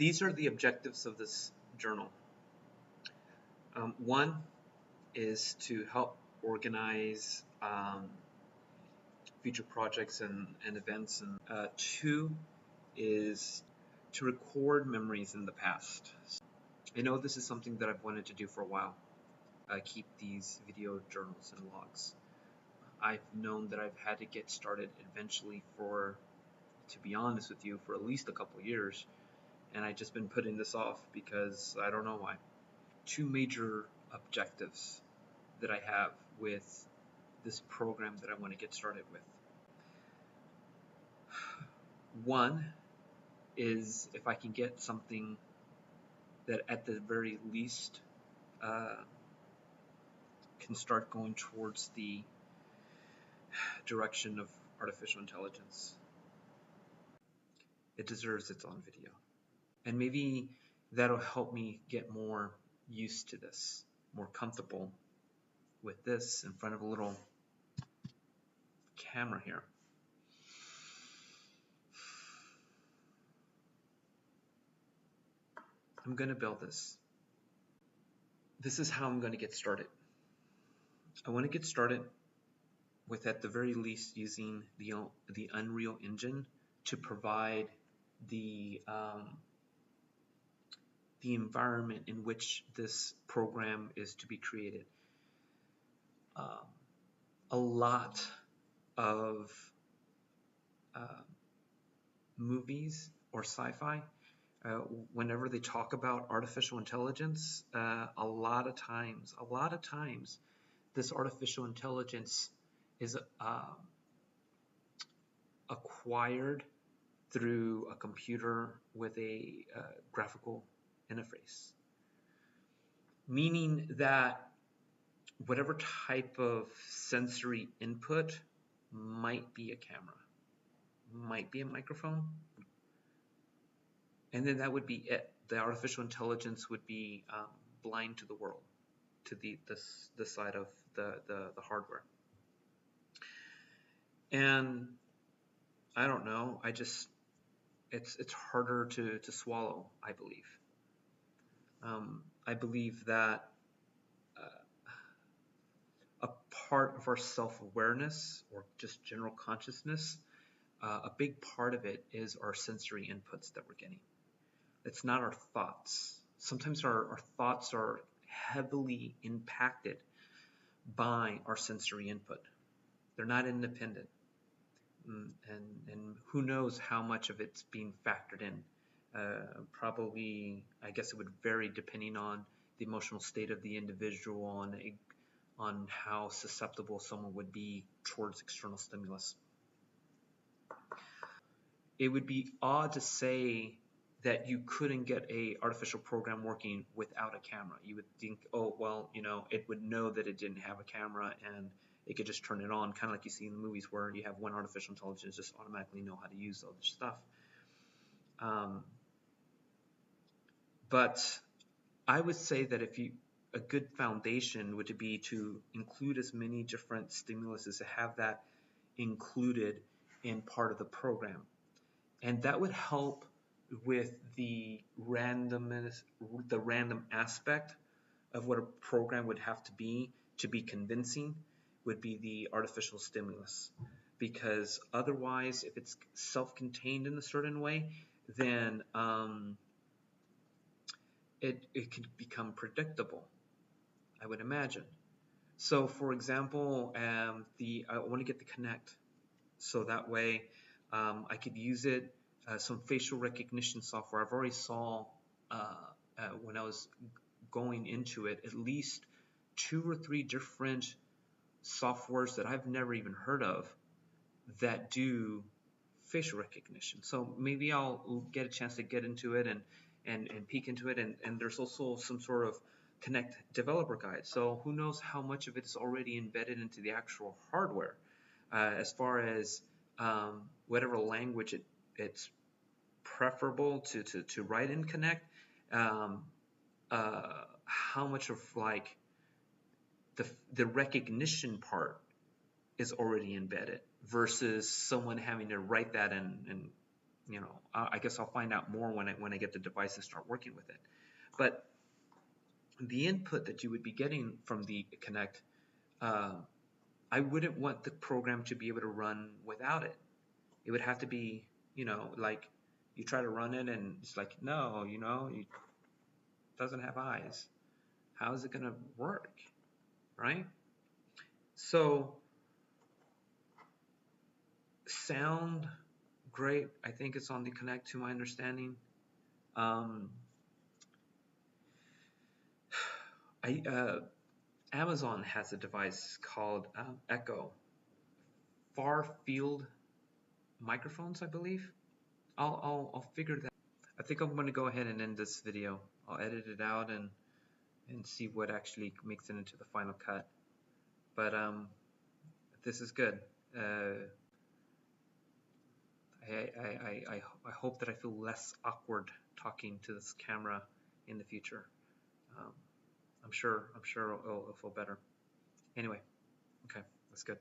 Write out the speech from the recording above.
These are the objectives of this journal. One is to help organize future projects and events. And two is to record memories in the past. I know this is something that I've wanted to do for a while, keep these video journals and logs. I've known that I've had to get started eventually to be honest with you, for at least a couple of years. And I've just been putting this off because I don't know why. Two major objectives that I have with this program that I want to get started with. One is if I can get something that at the very least can start going towards the direction of artificial intelligence. It deserves its own video. And maybe that'll help me get more used to this, more comfortable with this in front of a little camera here. I'm going to build this. This is how I'm going to get started. I want to get started with, at the very least, using the Unreal Engine to provide the environment in which this program is to be created. A lot of movies or sci-fi, whenever they talk about artificial intelligence, a lot of times, this artificial intelligence is acquired through a computer with a graphical interface, meaning that whatever type of sensory input might be a camera, might be a microphone, and then that would be it. The artificial intelligence would be blind to the world, to the side of the hardware. And I don't know, it's harder to swallow, I believe. I believe that a part of our self-awareness, or just general consciousness, a big part of it is our sensory inputs that we're getting. It's not our thoughts. Sometimes our thoughts are heavily impacted by our sensory input. They're not independent. And who knows how much of it's being factored in. Probably, I guess it would vary depending on the emotional state of the individual, on how susceptible someone would be towards external stimulus. It would be odd to say that you couldn't get a artificial program working without a camera. You would think, oh, well, it would know that it didn't have a camera and it could just turn it on, kind of like you see in the movies where you have one artificial intelligence just automatically know how to use all this stuff. But I would say that a good foundation would be to include as many different stimuluses, to have that included in part of the program. And that would help with the random aspect of what a program would have to be convincing, would be the artificial stimulus. Because otherwise, if it's self-contained in a certain way, then it could become predictable, I would imagine. So for example, I want to get the Kinect, so that way I could use it, some facial recognition software. I've already saw when I was going into it, at least 2 or 3 different softwares that I've never even heard of that do facial recognition. So maybe I'll get a chance to get into it and peek into it. And there's also some sort of Kinect developer guide. So who knows how much of it is already embedded into the actual hardware, as far as whatever language it's preferable to write in Kinect, how much of like the recognition part is already embedded versus someone having to write that and you know, I guess I'll find out more when I get the device and start working with it. But the input that you would be getting from the Kinect, uh, I wouldn't want the program to be able to run without it. It would have to be, you know, like you try to run it and it's like, no, you know, it doesn't have eyes. How is it going to work, right? So sound, great. I think it's on the Kinect to my understanding. Um, Amazon has a device called Echo, far field microphones, I believe. I'll figure that. I think I'm going to go ahead and end this video. I'll edit it out and see what actually makes it into the final cut. But this is good. I hope that I feel less awkward talking to this camera in the future. Um, I'm sure it'll feel better. Anyway, okay, that's good.